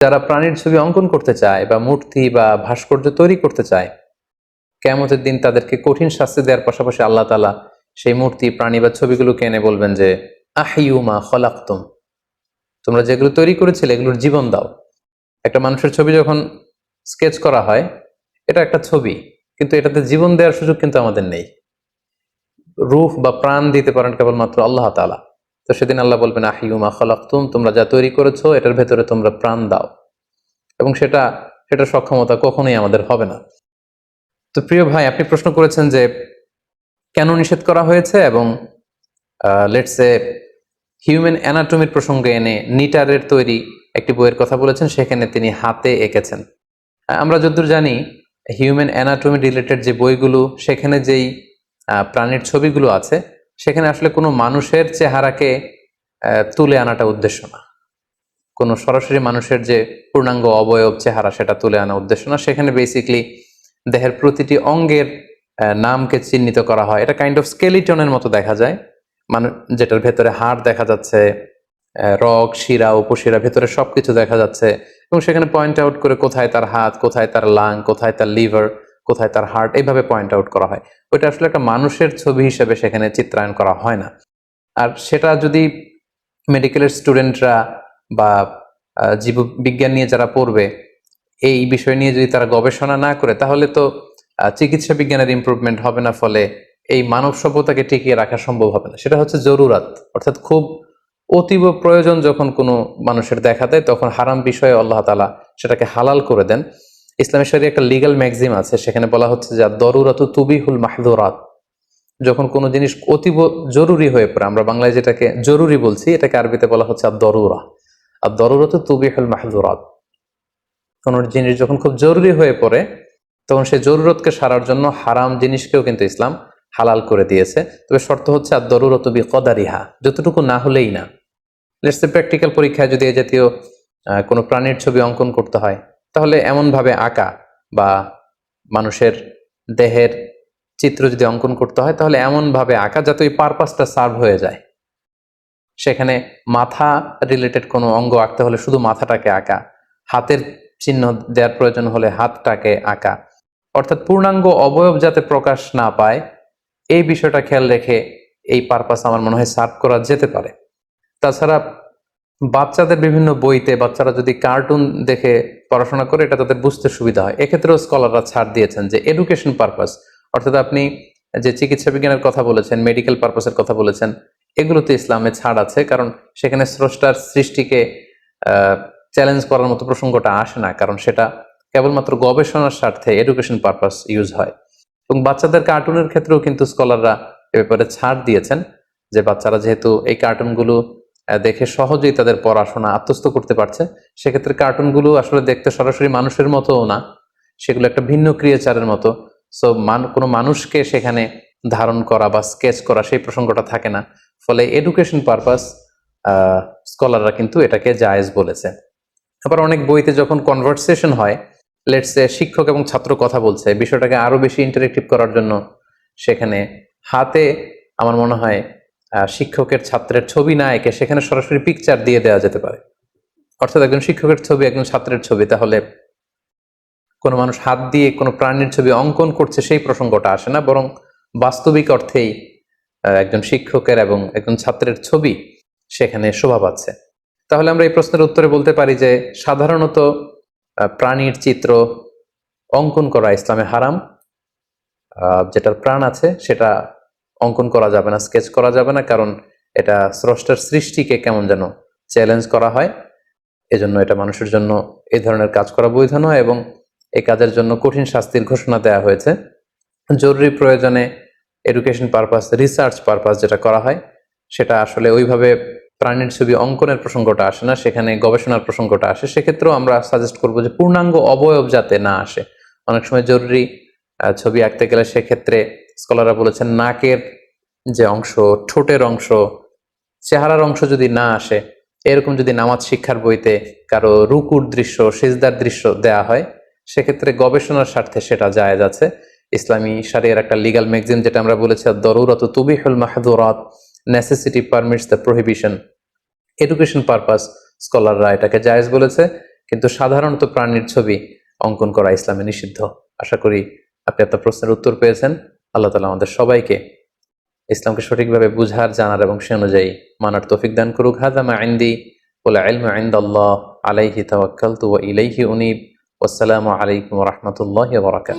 যারা প্রাণীর ছবি অঙ্কন করতে চায় বা মূর্তি বা ভাস্কর্য তৈরি করতে চায়, কিয়ামতের দিন তাদেরকে কঠিন শাস্তি দেওয়ার পাশাপাশি আল্লাহ তাআলা সেই মূর্তি, প্রাণী বা ছবিগুলোকে এনে বলবেন যে আহিয়ু মা খলাকতুম, তোমরা যেগুলো তৈরি করেছিলে এগুলোর জীবন দাও। একটা মানুষের ছবি যখন স্কেচ করা হয়, এটা একটা ছবি, কিন্তু এটাতে জীবন দেওয়ার সুযোগ কিন্তু আমাদের নেই। রূহ বা প্রাণ দিতে পারেন কেবলমাত্র আল্লাহ তাআলা। তো সেদিন আল্লাহ বলবেন আহিয়ু মা খলাকতুম, তোমরা যা তৈরি করেছো এটার ভেতরে তোমরা প্রাণ দাও, এবং সেটা সক্ষমতা কখনোই আমাদের হবে না। তো প্রিয় ভাই, আপনি প্রশ্ন করেছেন যে কেন নিষেধ করা হয়েছে, এবং লেটস সে হিউম্যান অ্যানাটমির প্রসঙ্গে এনে নিটারের তৈরি একটি বইয়ের কথা বলেছেন, সেখানে তিনি হাতে এঁকেছেন। আমরা যতদূর জানি হিউম্যান অ্যানাটমি রিলেটেড যে বইগুলো, সেখানে যেই প্রাণীর ছবিগুলো আছে, সেখানে আসলে কোনো মানুষের চেহারাকে তুলে আনাটা উদ্দেশ্য না, কোনো সরাসরি মানুষের যে পূর্ণাঙ্গ অবয়ব চেহারা সেটা তুলে আনা উদ্দেশ্য না। সেখানে বেসিকলি দেহের প্রতিটি অঙ্গের নামকে চিহ্নিত করা হয়। এটা কাইন্ড অফ স্কেলিটনের মতো দেখা যায়, যেটার ভেতরে হাড় দেখা যাচ্ছে, রগ, শিরা, উপশিরা, ভেতরে সবকিছু দেখা যাচ্ছে, এবং সেখানে পয়েন্ট আউট করে কোথায় তার হাত, কোথায় তার লাং, কোথায় তার লিভার, কোথায় তার হার্ট, এইভাবে পয়েন্ট আউট করা হয়। ওইটা আসলে একটা মানুষের ছবি হিসেবে সেখানে চিত্রায়ন করা হয় না। আর সেটা যদি মেডিকেলের স্টুডেন্টরা বা জীববিজ্ঞান নিয়ে যারা পড়বে, এই বিষয় নিয়ে যদি তারা গবেষণা না করে, তাহলে তো চিকিৎসা বিজ্ঞানের ইমপ্রুভমেন্ট হবে না, ফলে এই মানব সভ্যতাকে টিকিয়ে রাখা সম্ভব হবে না। সেটা হচ্ছে জরুরাত, অর্থাৎ খুব অতীব প্রয়োজন যখন কোনো মানুষের দেখা দেয়, তখন হারাম বিষয়ে আল্লাহ তাআলা সেটাকে হালাল করে দেন। ইসলামের শরীয়তে একটা লিগ্যাল ম্যাগজিম আছে, সেখানে বলা হচ্ছে যে দরুরাতু তুবিহুল মাহদুরাত। যখন কোনো জিনিস অতীব জরুরি হয়ে পড়ে, আমরা বাংলায় যেটাকে জরুরি বলছি, এটাকে আরবিতে বলা হচ্ছে আদ-দরুরা। আদ-দরুরাতু তুবিহুল মাহদুরাত। কোনো জিনিস যখন খুব জরুরি হয়ে পড়ে, তখন সেই জরুরতকে সারার জন্য হারাম জিনিসকেও কিন্তু ইসলাম হালাল করে দিয়েছে। তবে শর্ত হচ্ছে আদ-দরুরাতু বিকদারিহা, যতটুকু না হলেই না। লেটস সে প্র্যাকটিক্যাল পরীক্ষায় যদি এই জাতীয় কোনো প্রাণীর ছবি অঙ্কন করতে হয়, তাহলে এমনভাবে আঁকা, বা মানুষের দেহের চিত্র যদি অঙ্কন করতে হয়, তাহলে এমনভাবে আঁকা যাতে ওই পারপাসটা সার্ভ হয়ে যায়। সেখানে মাথা রিলেটেড কোনো অঙ্গ আঁকতে হলে শুধু মাথাটাকে আঁকা, হাতের চিহ্ন দেওয়ার প্রয়োজন হলে হাতটাকে আঁকা, অর্থাৎ পূর্ণাঙ্গ অবয়ব যাতে প্রকাশ না পায়, এই বিষয়টা খেয়াল রেখে এই পারপাস আমার মনে হয় সার্ভ করা যেতে পারে। তাছাড়া বাচ্চাদের বিভিন্ন বইতে বাচ্চারা যদি কার্টুন দেখে পড়াশোনা করে, এটা তাদের বুঝতে সুবিধা হয়। এক্ষেত্রেও স্কলাররা ছাড় দিয়েছেন যে এডুকেশন পারপাস, অর্থাৎ আপনি যে চিকিৎসা বিজ্ঞানের কথা বলেছেন, মেডিকেল পারপাসের কথা বলেছেন, এগুলোতে ইসলামে ছাড় আছে, কারণ সেখানে স্রষ্টার সৃষ্টিকে চ্যালেঞ্জ করার মতো প্রসঙ্গটা আসে না, কারণ সেটা কেবলমাত্র গবেষণার স্বার্থে এডুকেশন পারপাস ইউজ হয়। এবং বাচ্চাদের কার্টুনের ক্ষেত্রেও কিন্তু স্কলাররা এ ব্যাপারে ছাড় দিয়েছেন, যে বাচ্চারা যেহেতু এই কার্টুনগুলো দেখে সহজেই তাদের পড়াশোনা আত্মস্থ করতে পারছে, সেক্ষেত্রে কার্টুনগুলো আসলে দেখতে সরাসরি মানুষের মতোও না, সেগুলো একটা ভিন্ন ক্রিয়েচারের মতো। সো কোনো মানুষকে সেখানে ধারণ করা বা স্কেচ করা, সেই প্রসঙ্গটা থাকে না। ফলে এডুকেশন পারপাস স্কলাররা কিন্তু এটাকে জায়েজ বলেছে। আবার অনেক বইতে যখন কনভারসেশন হয়, লেটস সে শিক্ষক এবং ছাত্র কথা বলছে, বিষয়টাকে আরো বেশি ইন্টারেক্টিভ করার জন্য সেখানে হাতে, আমার মনে হয় শিক্ষকের ছাত্রের ছবি না এঁকে সেখানে সরাসরি পিকচার দিয়ে দেওয়া যেতে পারে। অর্থাৎ একজন শিক্ষকের ছবি, একজন ছাত্রের ছবি, তাহলে কোনো মানুষ হাত দিয়ে কোনো প্রাণীর ছবি অঙ্কন করছে সেই প্রসঙ্গটা আসে না, বরং বাস্তবিক অর্থেই একজন শিক্ষকের এবং একজন ছাত্রের ছবি সেখানে শোভা পাচ্ছে। তাহলে আমরা এই প্রশ্নের উত্তরে বলতে পারি যে সাধারণত প্রাণীর চিত্র অঙ্কন করা ইসলামে হারাম। যেটার প্রাণ আছে সেটা অঙ্কন করা যাবে না, স্কেচ করা যাবে না, কারণ এটা স্রষ্টার সৃষ্টিকে কেমন যেন চ্যালেঞ্জ করা হয়। এজন্য এটা মানুষের জন্য এই ধরনের কাজ করা বৈধ নয়, এবং এই কাজের জন্য কঠিন শাস্তির ঘোষণা দেওয়া হয়েছে। জরুরি প্রয়োজনে এডুকেশন পারপাস, রিসার্চ পারপাস যেটা করা হয়, সেটা আসলে ওইভাবে প্রাণীর ছবি অঙ্কনের প্রসঙ্গটা আসে না, সেখানে গবেষণার প্রসঙ্গটা আসে। সেক্ষেত্রেও আমরা সাজেস্ট করবো যে পূর্ণাঙ্গ অবয়ব যাতে না আসে। অনেক সময় জরুরি ছবি আঁকতে গেলে সেক্ষেত্রে স্কলাররা বলেছেন নাকের যে অংশ, ঠোঁটের অংশ, চেহারার অংশ যদি না আসে, এরকম যদি নামাজ শিক্ষার বইতে কারো রুকুর দৃশ্য, সিজদার দৃশ্য দেয়া হয়, সেক্ষেত্রে গবেষণার স্বার্থে সেটা জায়েজ আছে। ইসলামী শরিয়ার একটা লিগ্যাল ম্যাগজিন, যেটা আমরা বলেছি দরুরাতু তুবিহুল মাহদুরাত, necessity permits the prohibition, education purpose স্কলাররা এটাকে জায়েজ বলেছে। কিন্তু সাধারণত প্রাণীর ছবি অঙ্কন করা ইসলামে নিষিদ্ধ। আশা করি আপনি আপনার প্রশ্নের উত্তর পেয়েছেন। আল্লাহ তাআলা আমাদের সবাইকে ইসলামকে সঠিকভাবে বুঝার, জানার এবং সে অনুযায়ী মানার তৌফিক দান করুক। হাযা মা ইনদি ওয়াল ইলমু ইনদাল্লাহ আলাইহি তাওয়াক্কালতু ওয়া ইলাইহি উনীব। ওয়াসসালামু আলাইকুম ওয়া রাহমাতুল্লাহি ওয়া বারাকাতুহু।